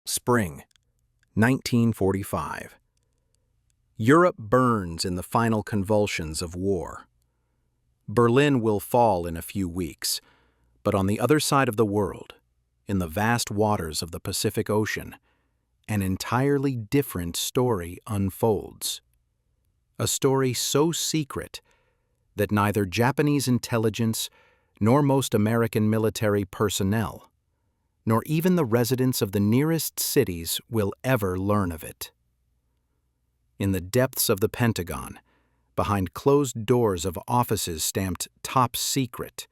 Spring, 1945. Europe burns in the final convulsions of war. Berlin will fall in a few weeks, but on the other side of the world, in the vast waters of the Pacific Ocean, an entirely different story unfolds. A story so secret that neither Japanese intelligence nor most American military personnel, nor even the residents of the nearest cities will ever learn of it. In the depths of the Pentagon, behind closed doors of offices stamped "Top Secret,"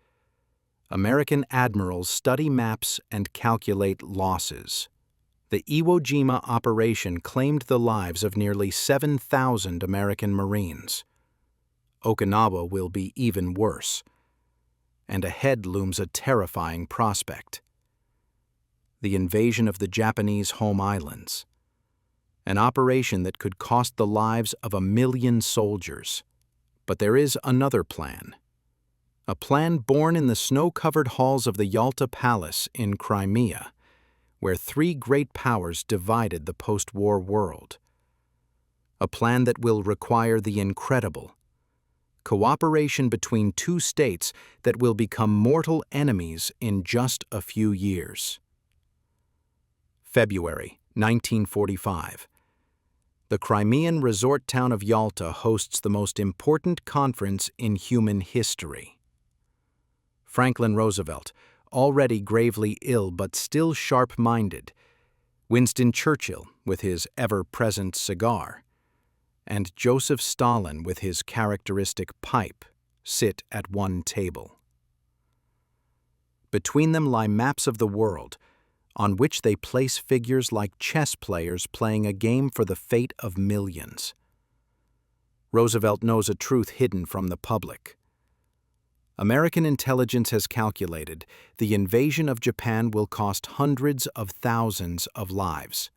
American admirals study maps and calculate losses. The Iwo Jima operation claimed the lives of nearly 7,000 American Marines. Okinawa will be even worse, and ahead looms a terrifying prospect: the invasion of the Japanese home islands, an operation that could cost the lives of 1 million soldiers. But there is another plan. A plan born in the snow-covered halls of the Yalta Palace in Crimea, where 3 great powers divided the post-war world. A plan that will require the incredible cooperation between 2 states that will become mortal enemies in just a few years. February 1945. The Crimean resort town of Yalta hosts the most important conference in human history. Franklin Roosevelt, already gravely ill but still sharp-minded, Winston Churchill with his ever-present cigar, and Joseph Stalin with his characteristic pipe sit at one table. Between them lie maps of the world, on which they place figures like chess players playing a game for the fate of millions. Roosevelt knows a truth hidden from the public. American intelligence has calculated the invasion of Japan will cost hundreds of thousands of lives.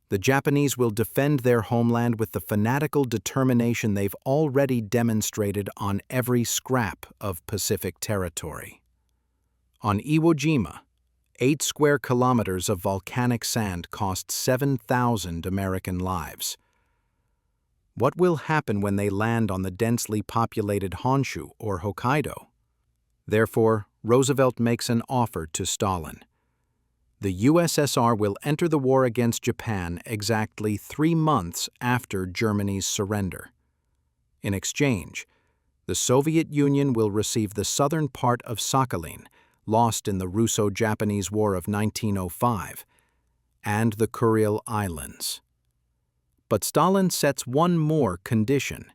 The Japanese will defend their homeland with the fanatical determination they've already demonstrated on every scrap of Pacific territory. On Iwo Jima, 8 square kilometers of volcanic sand cost 7,000 American lives. What will happen when they land on the densely populated Honshu or Hokkaido? Therefore, Roosevelt makes an offer to Stalin. The USSR will enter the war against Japan exactly 3 months after Germany's surrender. In exchange, the Soviet Union will receive the southern part of Sakhalin, lost in the Russo-Japanese War of 1905, and the Kuril Islands. But Stalin sets one more condition.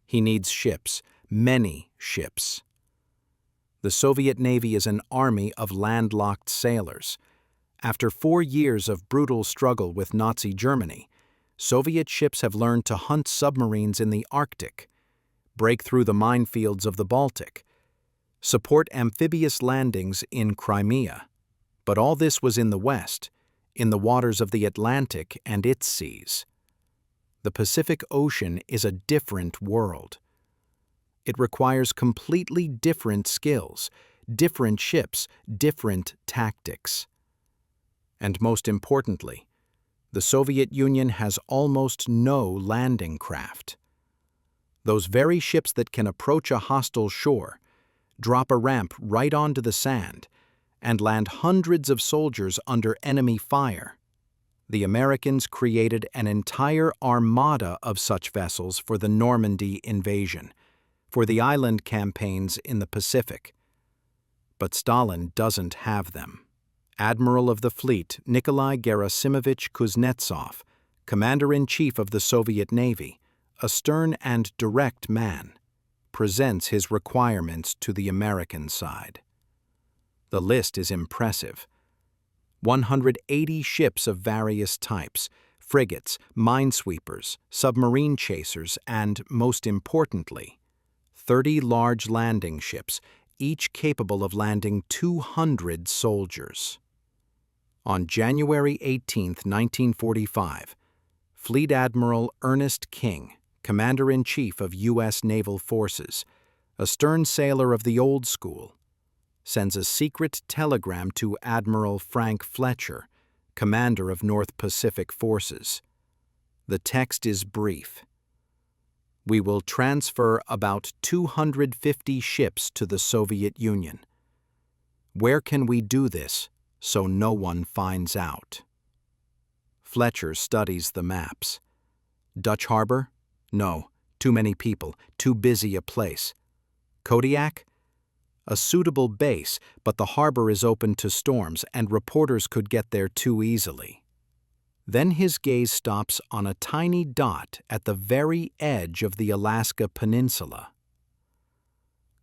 He needs ships, many ships. The Soviet Navy is an army of landlocked sailors. After 4 years of brutal struggle with Nazi Germany, Soviet ships have learned to hunt submarines in the Arctic, break through the minefields of the Baltic, support amphibious landings in Crimea. But all this was in the West, in the waters of the Atlantic and its seas. The Pacific Ocean is a different world. It requires completely different skills, different ships, different tactics. And most importantly, the Soviet Union has almost no landing craft. Those very ships that can approach a hostile shore, drop a ramp right onto the sand, and land hundreds of soldiers under enemy fire. The Americans created an entire armada of such vessels for the Normandy invasion, for the island campaigns in the Pacific. But Stalin doesn't have them. Admiral of the Fleet Nikolai Gerasimovich Kuznetsov, Commander-in-Chief of the Soviet Navy, a stern and direct man, presents his requirements to the American side. The list is impressive. 180 ships of various types, frigates, minesweepers, submarine chasers, and, most importantly, 30 large landing ships, each capable of landing 200 soldiers. On January 18, 1945, Fleet Admiral Ernest King, Commander-in-Chief of U.S. Naval Forces, a stern sailor of the old school, sends a secret telegram to Admiral Frank Fletcher, commander of North Pacific Forces. The text is brief. We will transfer about 250 ships to the Soviet Union. Where can we do this so no one finds out? Fletcher studies the maps. Dutch Harbor? No, too many people, too busy a place. Kodiak? A suitable base, but the harbor is open to storms and reporters could get there too easily. Then his gaze stops on a tiny dot at the very edge of the Alaska Peninsula.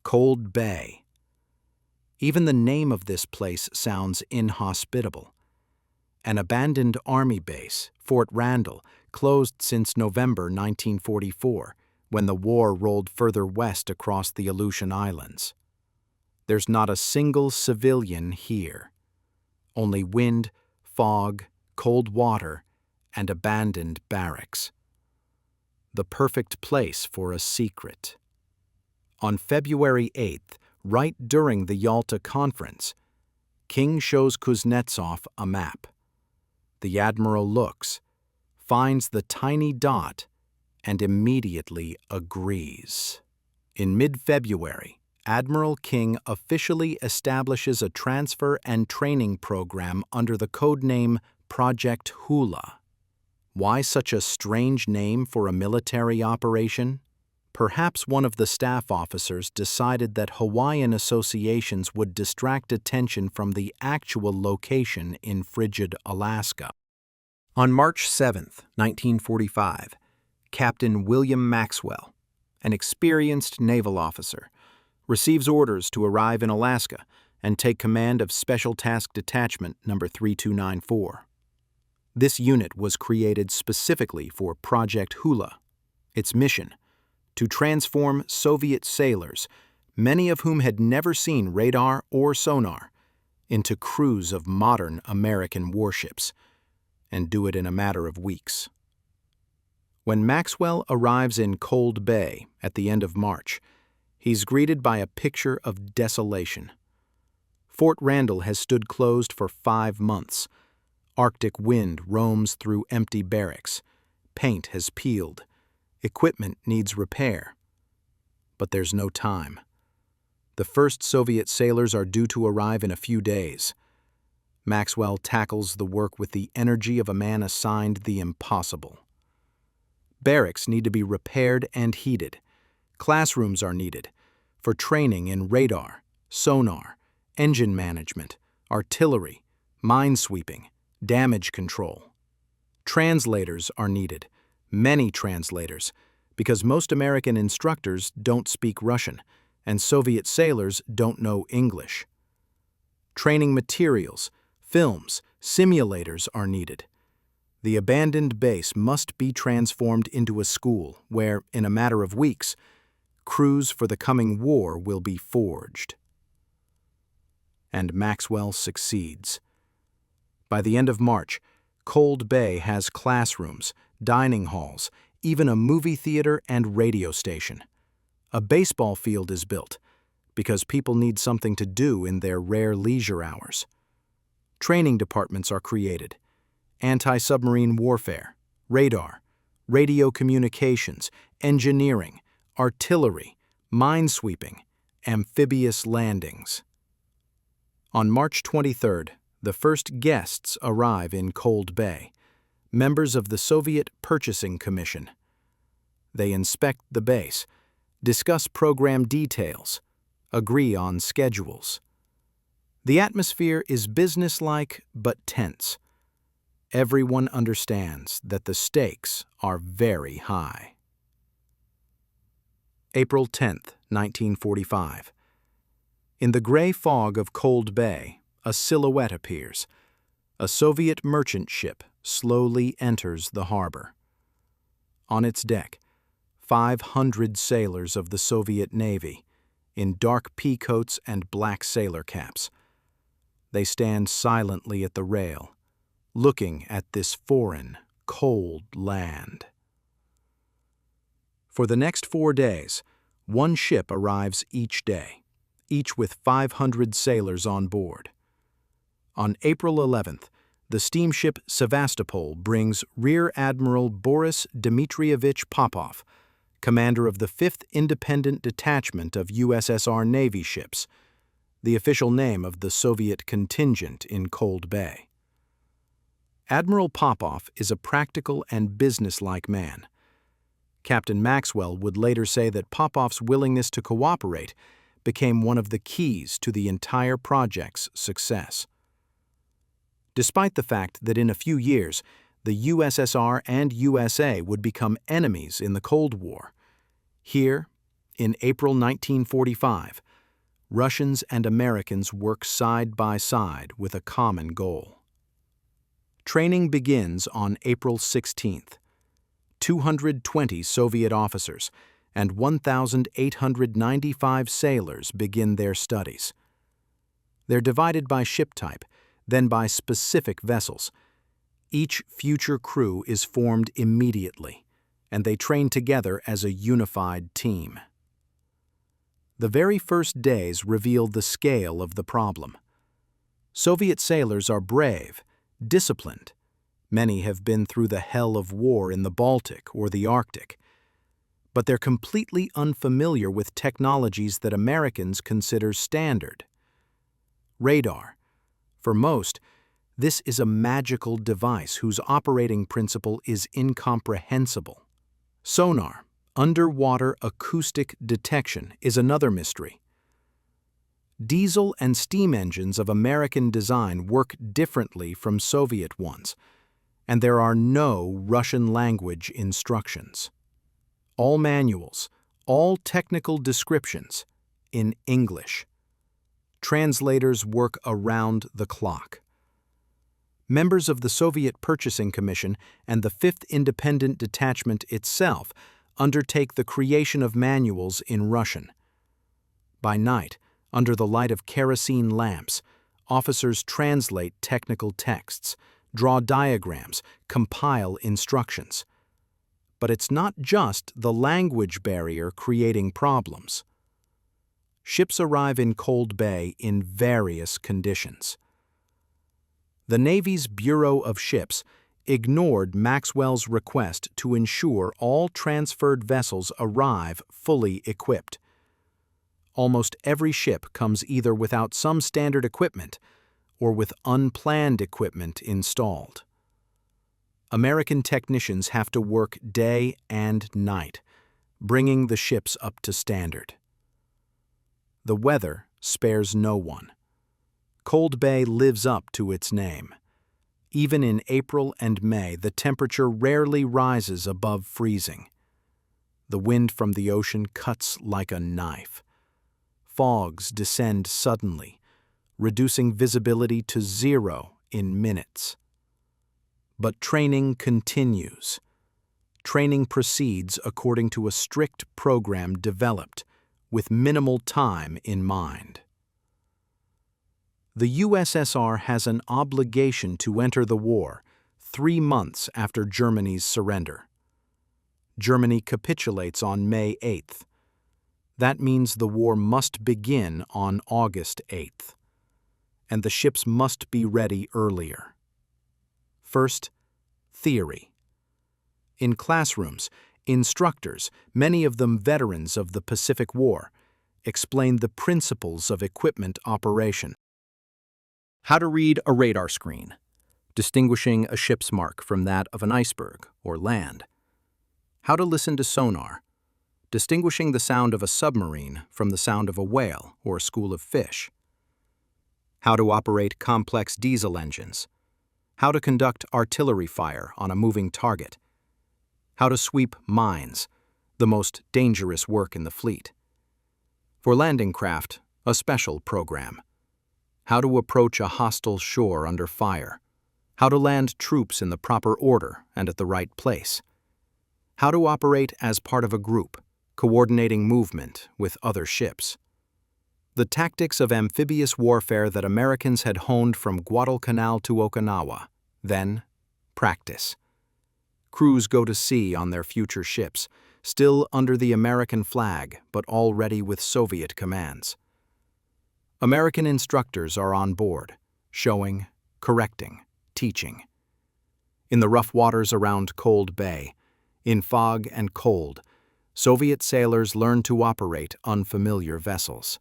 Cold Bay. Even the name of this place sounds inhospitable. An abandoned Army base, Fort Randall, closed since November 1944, when the war rolled further west across the Aleutian Islands. There's not a single civilian here. Only wind, fog, cold water, and abandoned barracks. The perfect place for a secret. On February 8th, right during the Yalta Conference, King shows Kuznetsov a map. The admiral looks, finds the tiny dot, and immediately agrees. In mid-February, Admiral King officially establishes a transfer and training program under the codename Project Hula. Why such a strange name for a military operation? Perhaps one of the staff officers decided that Hawaiian associations would distract attention from the actual location in frigid Alaska. On March 7, 1945, Captain William Maxwell, an experienced naval officer, receives orders to arrive in Alaska and take command of Special Task Detachment No. 3294. This unit was created specifically for Project Hula. Its mission: to transform Soviet sailors, many of whom had never seen radar or sonar, into crews of modern American warships, and do it in a matter of weeks. When Maxwell arrives in Cold Bay at the end of March, he's greeted by a picture of desolation. Fort Randall has stood closed for 5 months. Arctic wind roams through empty barracks. Paint has peeled. Equipment needs repair. But there's no time. The first Soviet sailors are due to arrive in a few days. Maxwell tackles the work with the energy of a man assigned the impossible. Barracks need to be repaired and heated. Classrooms are needed for training in radar, sonar, engine management, artillery, minesweeping, damage control. Translators are needed, many translators, because most American instructors don't speak Russian, and Soviet sailors don't know English. Training materials, films, simulators are needed. The abandoned base must be transformed into a school where, in a matter of weeks, crews for the coming war will be forged. And Maxwell succeeds. By the end of March, Cold Bay has classrooms, dining halls, even a movie theater and radio station. A baseball field is built because people need something to do in their rare leisure hours. Training departments are created: anti-submarine warfare, radar, radio communications, engineering, artillery, minesweeping, amphibious landings. On March 23rd, the first guests arrive in Cold Bay, members of the Soviet Purchasing Commission. They inspect the base, discuss program details, agree on schedules. The atmosphere is businesslike but tense. Everyone understands that the stakes are very high. April 10, 1945. In the gray fog of Cold Bay, a silhouette appears. A Soviet merchant ship slowly enters the harbor. On its deck, 500 sailors of the Soviet Navy, in dark peacoats and black sailor caps. They stand silently at the rail, looking at this foreign, cold land. For the next 4 days, one ship arrives each day, each with 500 sailors on board. On April 11th, the steamship Sevastopol brings Rear Admiral Boris Dmitrievich Popov, commander of the 5th Independent Detachment of USSR Navy ships, the official name of the Soviet contingent in Cold Bay. Admiral Popov is a practical and businesslike man. Captain Maxwell would later say that Popov's willingness to cooperate became one of the keys to the entire project's success. Despite the fact that in a few years, the USSR and USA would become enemies in the Cold War, here, in April 1945, Russians and Americans work side by side with a common goal. Training begins on April 16th. 220 Soviet officers and 1,895 sailors begin their studies. They're divided by ship type, then by specific vessels. Each future crew is formed immediately, and they train together as a unified team. The very first days reveal the scale of the problem. Soviet sailors are brave, disciplined. Many have been through the hell of war in the Baltic or the Arctic. But they're completely unfamiliar with technologies that Americans consider standard. Radar. For most, this is a magical device whose operating principle is incomprehensible. Sonar, underwater acoustic detection, is another mystery. Diesel and steam engines of American design work differently from Soviet ones, and there are no Russian language instructions. All manuals, all technical descriptions, in English. Translators work around the clock. Members of the Soviet Purchasing Commission and the 5th Independent Detachment itself undertake the creation of manuals in Russian. By night, under the light of kerosene lamps, officers translate technical texts, draw diagrams, compile instructions. But it's not just the language barrier creating problems. Ships arrive in Cold Bay in various conditions. The Navy's Bureau of Ships ignored Maxwell's request to ensure all transferred vessels arrive fully equipped. Almost every ship comes either without some standard equipment or with unplanned equipment installed. American technicians have to work day and night, bringing the ships up to standard. The weather spares no one. Cold Bay lives up to its name. Even in April and May, the temperature rarely rises above freezing. The wind from the ocean cuts like a knife. Fogs descend suddenly, reducing visibility to 0 in minutes. But training continues. Training proceeds according to a strict program developed, with minimal time in mind. The USSR has an obligation to enter the war 3 months after Germany's surrender. Germany capitulates on May 8th. That means the war must begin on August 8th, and the ships must be ready earlier. First, theory. In classrooms, instructors, many of them veterans of the Pacific War, explain the principles of equipment operation. How to read a radar screen, distinguishing a ship's mark from that of an iceberg or land. How to listen to sonar, distinguishing the sound of a submarine from the sound of a whale or a school of fish. How to operate complex diesel engines. How to conduct artillery fire on a moving target. How to sweep mines, the most dangerous work in the fleet. For landing craft, a special program. How to approach a hostile shore under fire. How to land troops in the proper order and at the right place. How to operate as part of a group, coordinating movement with other ships. The tactics of amphibious warfare that Americans had honed from Guadalcanal to Okinawa. Then, practice. Crews go to sea on their future ships, still under the American flag, but already with Soviet commands. American instructors are on board, showing, correcting, teaching. In the rough waters around Cold Bay, in fog and cold, Soviet sailors learn to operate unfamiliar vessels.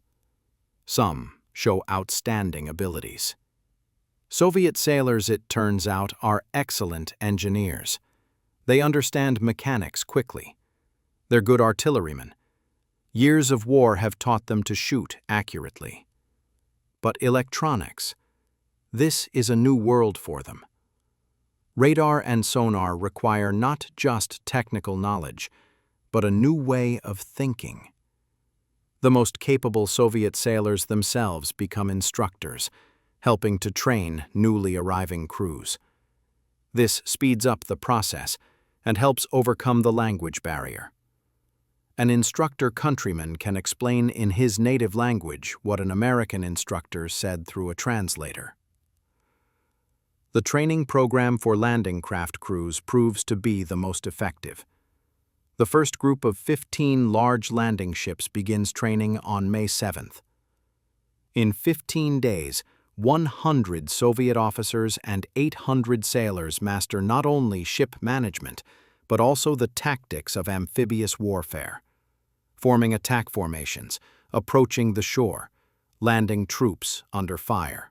Some show outstanding abilities. Soviet sailors, it turns out, are excellent engineers. They understand mechanics quickly. They're good artillerymen. Years of war have taught them to shoot accurately. But electronics, this is a new world for them. Radar and sonar require not just technical knowledge, but a new way of thinking. The most capable Soviet sailors themselves become instructors, helping to train newly arriving crews. This speeds up the process and helps overcome the language barrier. An instructor countryman can explain in his native language what an American instructor said through a translator. The training program for landing craft crews proves to be the most effective. The first group of 15 large landing ships begins training on May 7th. In 15 days, 100 Soviet officers and 800 sailors master not only ship management, but also the tactics of amphibious warfare, forming attack formations, approaching the shore, landing troops under fire.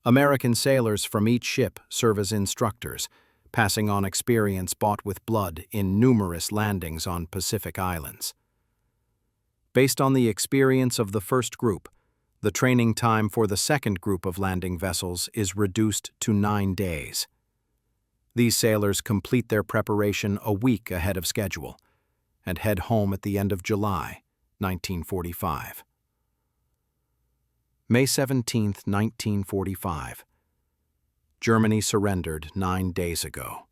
American sailors from each ship serve as instructors, passing on experience bought with blood in numerous landings on Pacific islands. Based on the experience of the first group, the training time for the second group of landing vessels is reduced to 9 days. These sailors complete their preparation a week ahead of schedule and head home at the end of July, 1945. May 17, 1945. Germany surrendered 9 days ago.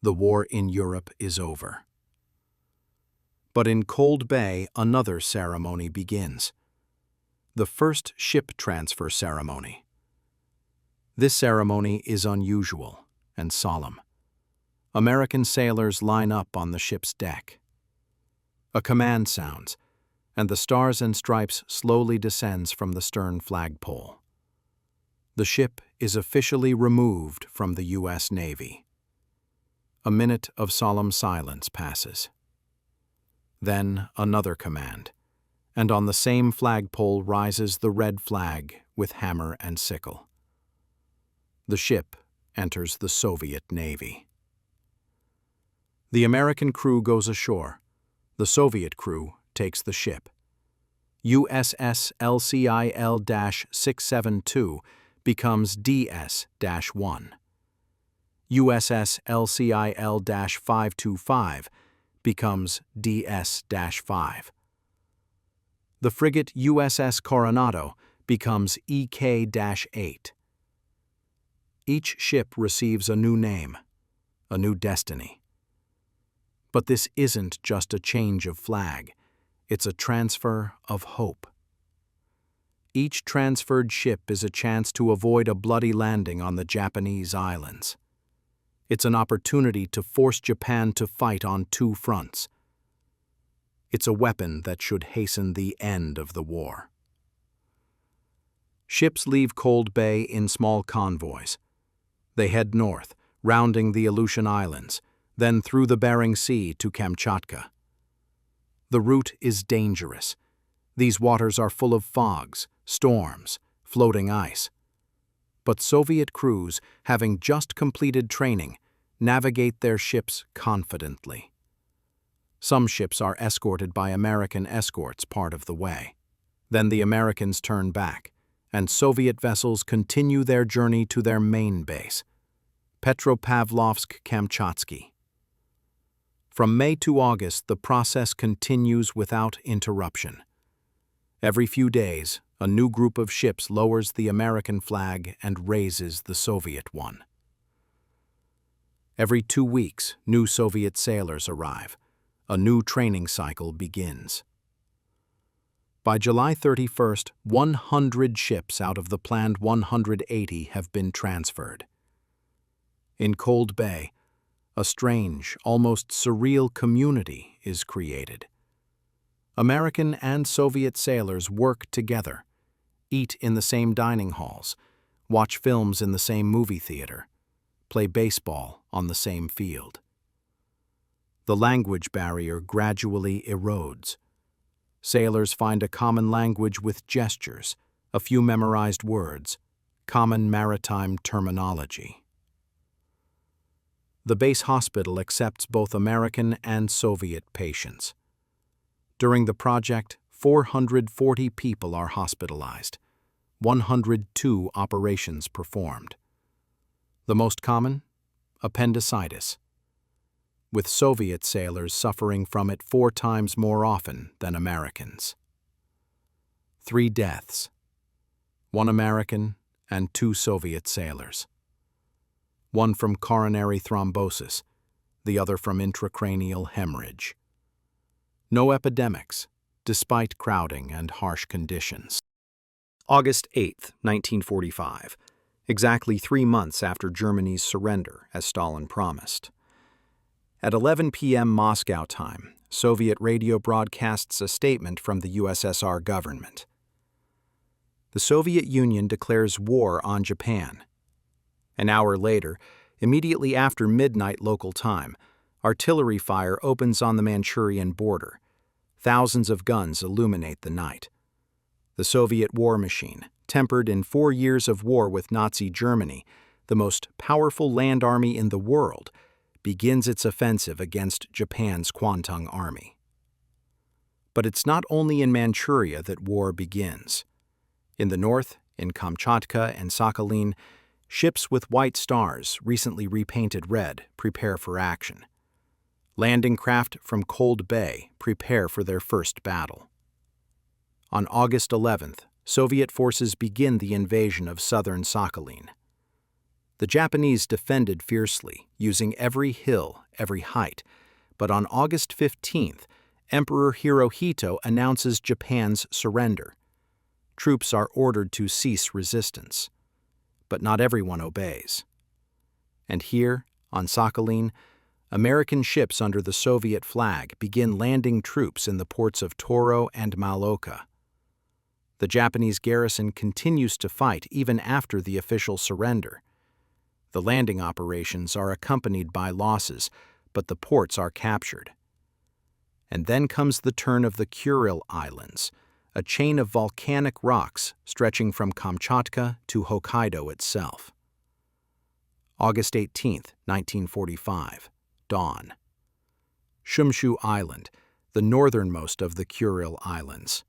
The war in Europe is over. But in Cold Bay, another ceremony begins. The first ship transfer ceremony. This ceremony is unusual and solemn. American sailors line up on the ship's deck. A command sounds, and the Stars and Stripes slowly descends from the stern flagpole. The ship is officially removed from the U.S. Navy. A minute of solemn silence passes. Then another command, and on the same flagpole rises the red flag with hammer and sickle. The ship enters the Soviet Navy. The American crew goes ashore. The Soviet crew takes the ship. USS LCIL-672 becomes DS-1. USS LCIL-525 becomes DS-5. The frigate USS Coronado becomes EK-8. Each ship receives a new name, a new destiny. But this isn't just a change of flag, it's a transfer of hope. Each transferred ship is a chance to avoid a bloody landing on the Japanese islands. It's an opportunity to force Japan to fight on 2 fronts. It's a weapon that should hasten the end of the war. Ships leave Cold Bay in small convoys. They head north, rounding the Aleutian Islands, then through the Bering Sea to Kamchatka. The route is dangerous. These waters are full of fogs, storms, floating ice. But Soviet crews, having just completed training, navigate their ships confidently. Some ships are escorted by American escorts part of the way. Then the Americans turn back, and Soviet vessels continue their journey to their main base, Petropavlovsk-Kamchatsky. From May to August, the process continues without interruption. Every few days, a new group of ships lowers the American flag and raises the Soviet one. Every 2 weeks, new Soviet sailors arrive. A new training cycle begins. By July 31st, 100 ships out of the planned 180 have been transferred. In Cold Bay, a strange, almost surreal community is created. American and Soviet sailors work together, eat in the same dining halls, watch films in the same movie theater, play baseball on the same field. The language barrier gradually erodes. Sailors find a common language with gestures, a few memorized words, common maritime terminology. The base hospital accepts both American and Soviet patients. During the project, 440 people are hospitalized, 102 operations performed. The most common? Appendicitis, with Soviet sailors suffering from it 4 times more often than Americans. 3 deaths, 1 American and 2 Soviet sailors. One from coronary thrombosis, the other from intracranial hemorrhage. No epidemics, despite crowding and harsh conditions. August 8, 1945, exactly 3 months after Germany's surrender, as Stalin promised. At 11 p.m. Moscow time, Soviet radio broadcasts a statement from the USSR government. The Soviet Union declares war on Japan. An hour later, immediately after midnight local time, artillery fire opens on the Manchurian border. Thousands of guns illuminate the night. The Soviet war machine, tempered in 4 years of war with Nazi Germany, the most powerful land army in the world, begins its offensive against Japan's Kwantung Army. But it's not only in Manchuria that war begins. In the north, in Kamchatka and Sakhalin, ships with white stars, recently repainted red, prepare for action. Landing craft from Cold Bay prepare for their first battle. On August 11th, Soviet forces begin the invasion of southern Sakhalin. The Japanese defended fiercely, using every hill, every height, but on August 15th, Emperor Hirohito announces Japan's surrender. Troops are ordered to cease resistance. But not everyone obeys. And here, on Sakhalin, American ships under the Soviet flag begin landing troops in the ports of Toro and Maloka. The Japanese garrison continues to fight even after the official surrender. The landing operations are accompanied by losses, but the ports are captured. And then comes the turn of the Kuril Islands, a chain of volcanic rocks stretching from Kamchatka to Hokkaido itself. August 18, 1945, dawn. Shumshu Island, the northernmost of the Kuril Islands.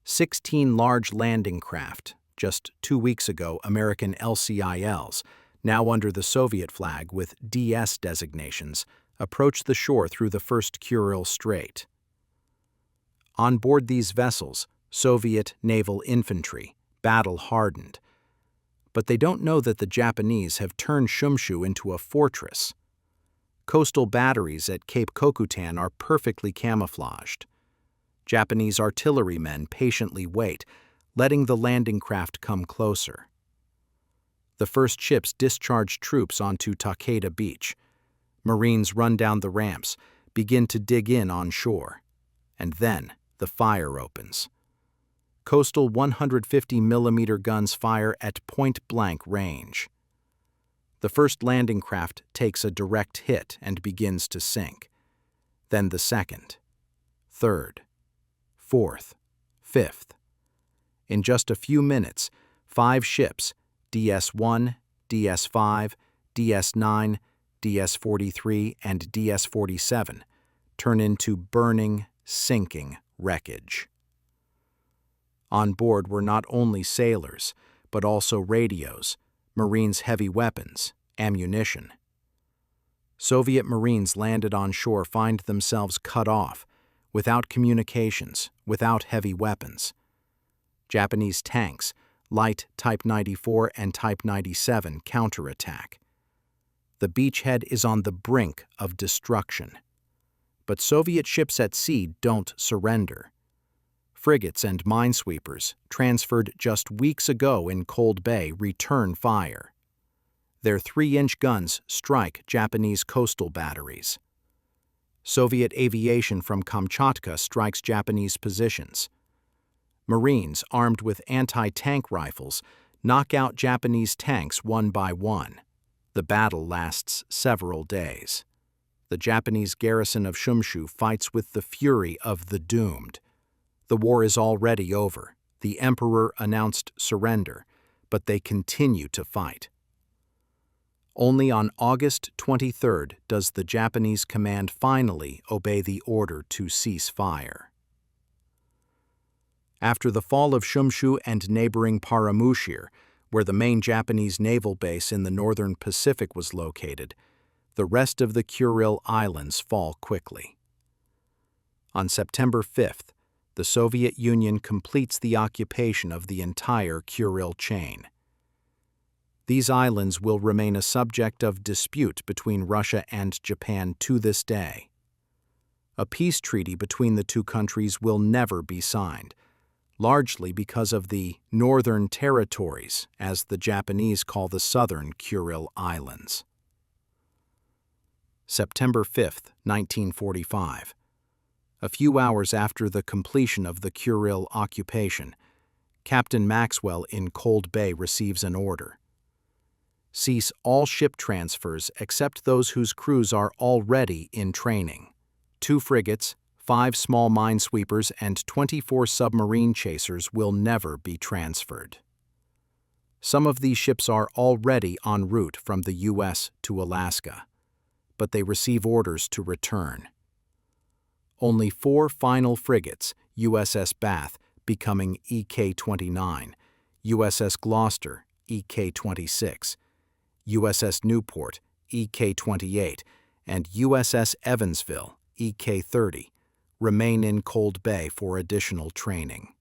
16 large landing craft, just 2 weeks ago American LCILs, now under the Soviet flag with DS designations, approach the shore through the first Kuril Strait. On board these vessels, Soviet naval infantry, battle-hardened. But they don't know that the Japanese have turned Shumshu into a fortress. Coastal batteries at Cape Kokutan are perfectly camouflaged. Japanese artillerymen patiently wait, letting the landing craft come closer. The first ships discharge troops onto Takeda Beach. Marines run down the ramps, begin to dig in on shore. And then the fire opens. Coastal 150mm guns fire at point-blank range. The first landing craft takes a direct hit and begins to sink. Then the second, third, fourth, fifth. In just a few minutes, 5 ships, DS-1, DS-5, DS-9, DS-43, and DS-47, turn into burning, sinking wreckage. On board were not only sailors, but also radios, Marines' heavy weapons, ammunition. Soviet Marines landed on shore find themselves cut off, without communications, without heavy weapons. Japanese tanks, light Type 94 and Type 97, counterattack. The beachhead is on the brink of destruction. But Soviet ships at sea don't surrender. Frigates and minesweepers, transferred just weeks ago in Cold Bay, return fire. Their 3-inch guns strike Japanese coastal batteries. Soviet aviation from Kamchatka strikes Japanese positions. Marines, armed with anti-tank rifles, knock out Japanese tanks one by one. The battle lasts several days. The Japanese garrison of Shumshu fights with the fury of the doomed. The war is already over. The emperor announced surrender, but they continue to fight. Only on August 23rd does the Japanese command finally obey the order to cease fire. After the fall of Shumshu and neighboring Paramushir, where the main Japanese naval base in the northern Pacific was located, the rest of the Kuril Islands fall quickly. On September 5th, the Soviet Union completes the occupation of the entire Kuril chain. These islands will remain a subject of dispute between Russia and Japan to this day. A peace treaty between the two countries will never be signed, largely because of the Northern Territories, as the Japanese call the southern Kuril Islands. September 5, 1945. A few hours after the completion of the Kuril occupation, Captain Maxwell in Cold Bay receives an order. Cease all ship transfers except those whose crews are already in training. 2 frigates, 5 small minesweepers, and 24 submarine chasers will never be transferred. Some of these ships are already en route from the U.S. to Alaska, but they receive orders to return. Only 4 final frigates, USS Bath, becoming EK-29, USS Gloucester, EK-26, USS Newport, EK-28, and USS Evansville, EK-30, remain in Cold Bay for additional training.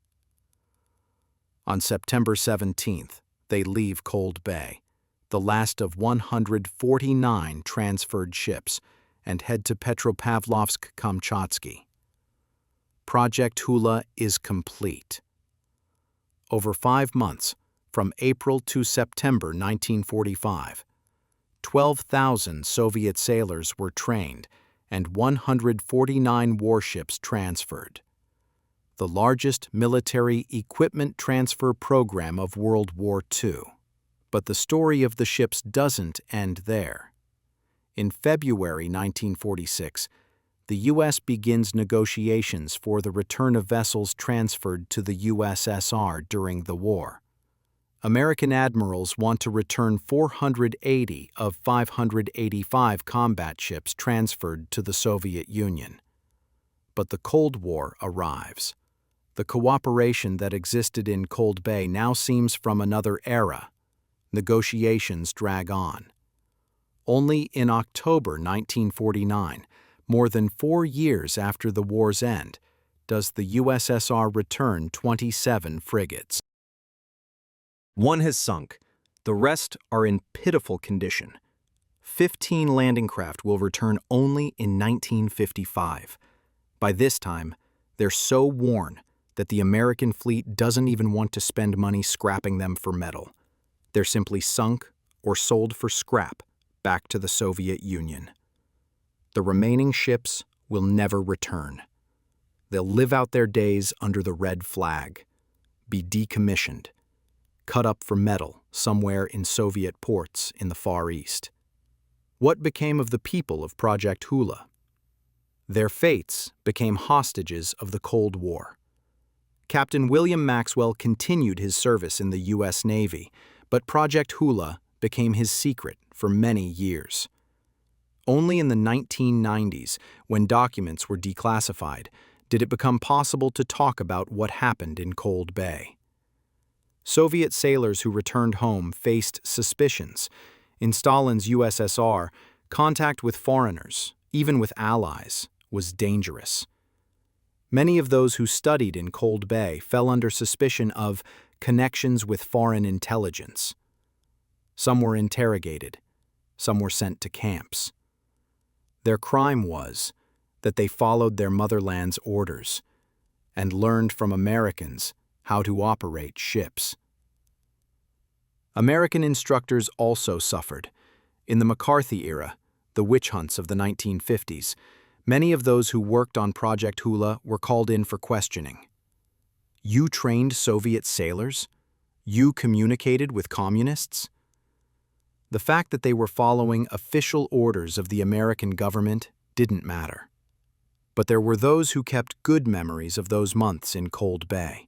On September 17th, they leave Cold Bay, the last of 149 transferred ships, and head to Petropavlovsk-Kamchatsky. Project Hula is complete. Over 5 months, from April to September 1945, 12,000 Soviet sailors were trained and 149 warships transferred. The largest military equipment transfer program of World War II. But the story of the ships doesn't end there. In February 1946, the U.S. begins negotiations for the return of vessels transferred to the USSR during the war. American admirals want to return 480 of 585 combat ships transferred to the Soviet Union. But the Cold War arrives. The cooperation that existed in Cold Bay now seems from another era. Negotiations drag on. Only in October 1949, more than 4 years after the war's end, does the USSR return 27 frigates. 1 has sunk. The rest are in pitiful condition. 15 landing craft will return only in 1955. By this time, they're so worn that the American fleet doesn't even want to spend money scrapping them for metal. They're simply sunk or sold for scrap back to the Soviet Union. The remaining ships will never return. They'll live out their days under the red flag, be decommissioned, cut up for metal somewhere in Soviet ports in the Far East. What became of the people of Project Hula? Their fates became hostages of the Cold War. Captain William Maxwell continued his service in the U.S. Navy, but Project Hula became his secret for many years. Only in the 1990s, when documents were declassified, did it become possible to talk about what happened in Cold Bay. Soviet sailors who returned home faced suspicions. In Stalin's USSR, contact with foreigners, even with allies, was dangerous. Many of those who studied in Cold Bay fell under suspicion of connections with foreign intelligence. Some were interrogated, some were sent to camps. Their crime was that they followed their motherland's orders and learned from Americans how to operate ships. American instructors also suffered. In the McCarthy era, the witch hunts of the 1950s, many of those who worked on Project Hula were called in for questioning. You trained Soviet sailors? You communicated with communists? The fact that they were following official orders of the American government didn't matter. But there were those who kept good memories of those months in Cold Bay.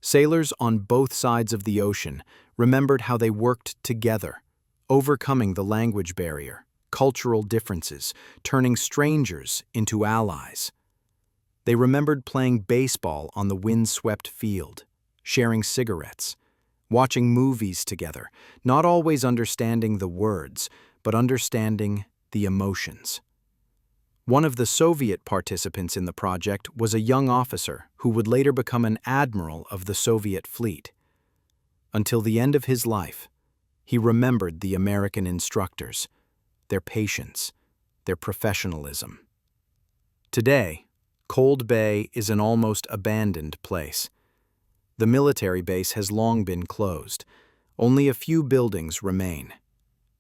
Sailors on both sides of the ocean remembered how they worked together, overcoming the language barrier, cultural differences, turning strangers into allies. They remembered playing baseball on the windswept field, sharing cigarettes, watching movies together, not always understanding the words, but understanding the emotions. One of the Soviet participants in the project was a young officer who would later become an admiral of the Soviet fleet. Until the end of his life, he remembered the American instructors, their patience, their professionalism. Today, Cold Bay is an almost abandoned place. The military base has long been closed. Only a few buildings remain.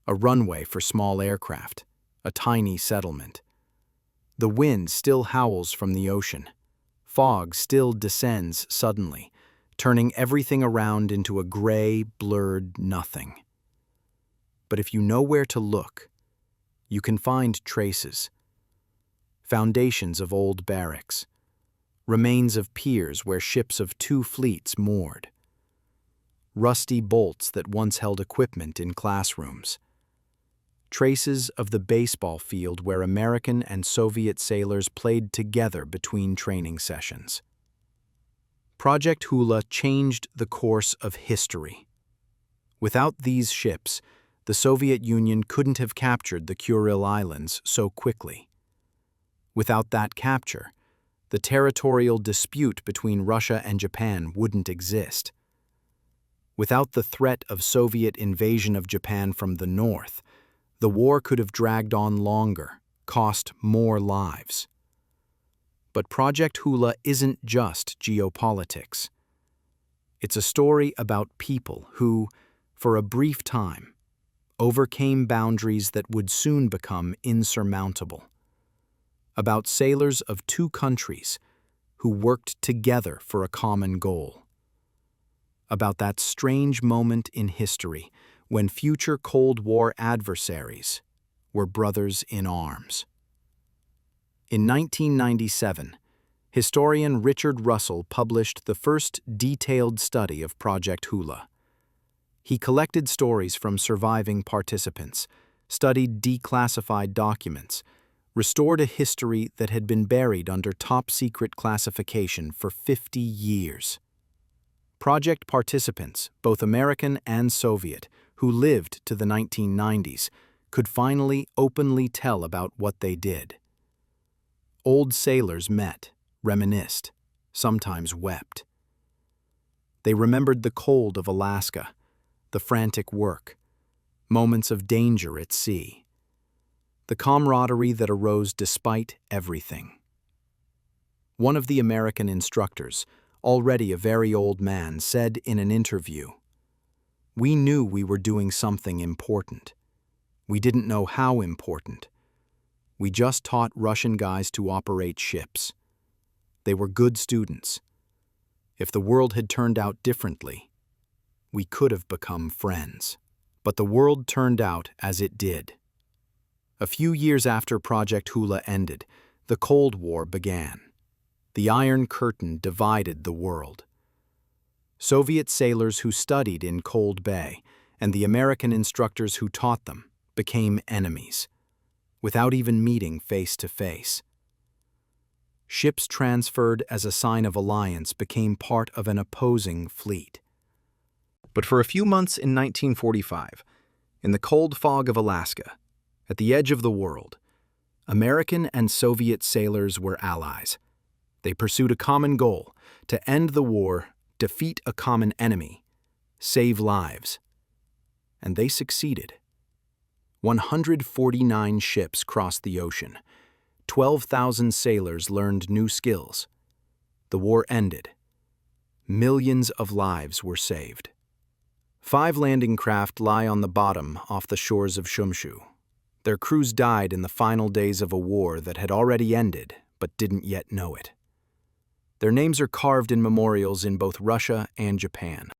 A runway for small aircraft, a tiny settlement. The wind still howls from the ocean. Fog still descends suddenly, turning everything around into a gray, blurred nothing. But if you know where to look, you can find traces. Foundations of old barracks. Remains of piers where ships of two fleets moored. Rusty bolts that once held equipment in classrooms. Traces of the baseball field where American and Soviet sailors played together between training sessions. Project Hula changed the course of history. Without these ships, the Soviet Union couldn't have captured the Kuril Islands so quickly. Without that capture, the territorial dispute between Russia and Japan wouldn't exist. Without the threat of Soviet invasion of Japan from the north, the war could have dragged on longer, cost more lives. But Project Hula isn't just geopolitics. It's a story about people who, for a brief time, overcame boundaries that would soon become insurmountable. About sailors of two countries who worked together for a common goal. About that strange moment in history when future Cold War adversaries were brothers in arms. In 1997, historian Richard Russell published the first detailed study of Project Hula. He collected stories from surviving participants, studied declassified documents, restored a history that had been buried under top-secret classification for 50 years. Project participants, both American and Soviet, who lived to the 1990s, could finally openly tell about what they did. Old sailors met, reminisced, sometimes wept. They remembered the cold of Alaska, the frantic work, moments of danger at sea, the camaraderie that arose despite everything. One of the American instructors, already a very old man, said in an interview, "We knew we were doing something important. We didn't know how important. We just taught Russian guys to operate ships. They were good students. If the world had turned out differently, we could have become friends." But the world turned out as it did. A few years after Project Hula ended, the Cold War began. The Iron Curtain divided the world. Soviet sailors who studied in Cold Bay and the American instructors who taught them became enemies, without even meeting face to face. Ships transferred as a sign of alliance became part of an opposing fleet. But for a few months in 1945, in the cold fog of Alaska, at the edge of the world, American and Soviet sailors were allies. They pursued a common goal: to end the war, defeat a common enemy, save lives. And they succeeded. 149 ships crossed the ocean. 12,000 sailors learned new skills. The war ended. Millions of lives were saved. 5 landing craft lie on the bottom off the shores of Shumshu. Their crews died in the final days of a war that had already ended, but didn't yet know it. Their names are carved in memorials in both Russia and Japan.